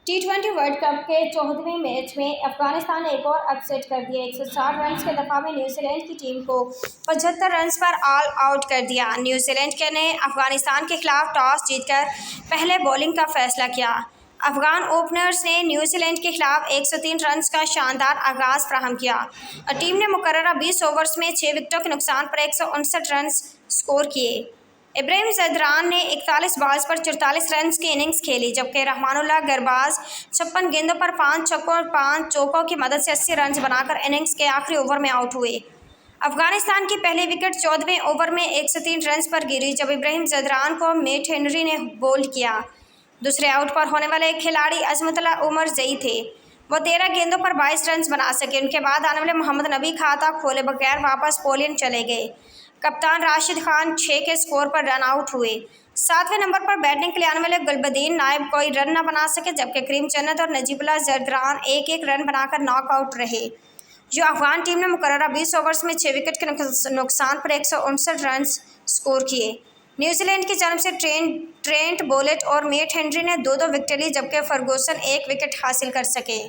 टी20 world cup के 14वें match में अफगानिस्तान ने एक और अपसेट कर दिया। 160 रन के दफा में न्यूजीलैंड की टीम को 75 रन पर ऑल आउट कर दिया। न्यूजीलैंड ने अफगानिस्तान के खिलाफ टॉस जीतकर पहले बॉलिंग का फैसला किया। अफगान ओपनर्स ने न्यूजीलैंड के खिलाफ 103 रन का शानदार आगाज फराहम किया और टीम ने मुकर्ररा 20 ओवर्स में 6 विकेटों के नुकसान पर 159 रन स्कोर किए। इब्राहिम ज़दरान ने 41 बॉल्स पर 44 रन की इनिंग्स खेली, जबकि रहमानुल्लाह गरबाज 56 गेंदों पर 5 छक्कों और 5 चौकों की मदद से 80 रन बनाकर इनिंग्स के आखिरी ओवर में आउट हुए। अफगानिस्तान की पहली विकेट 14वें ओवर में 103 रन पर गिरी, जब इब्राहिम ज़दरान को मैट हेनरी ने बोल्ड किया। दूसरे आउट पर होने वाले खिलाड़ी अजमतुल्लाह उमर जई थे। वो 13 गेंदों पर 22 रन बना सके। उनके बाद आने वाले मोहम्मद नबी खाता खोले बगैर वापस पोलियन चले गए। कप्तान राशिद खान 6 के स्कोर पर रन आउट हुए। 7वें नंबर पर बैटिंग के लिए आने वाले गुलबदीन नायब कोई रन न बना सके, जबकि करीम जन्नत और नजीबुल्लाह ज़दरान एक एक रन बनाकर नॉकआउट रहे। जो अफगान टीम ने मुकर्ररा 20 ओवर्स में 6 विकेट के नुकसान पर 159 रन स्कोर किए। न्यूजीलैंड की जानब से ट्रेंट बोल्ट और मैट हेनरी ने 2-2 विकेट ली, जबकि फर्गूसन 1 विकेट हासिल कर सके।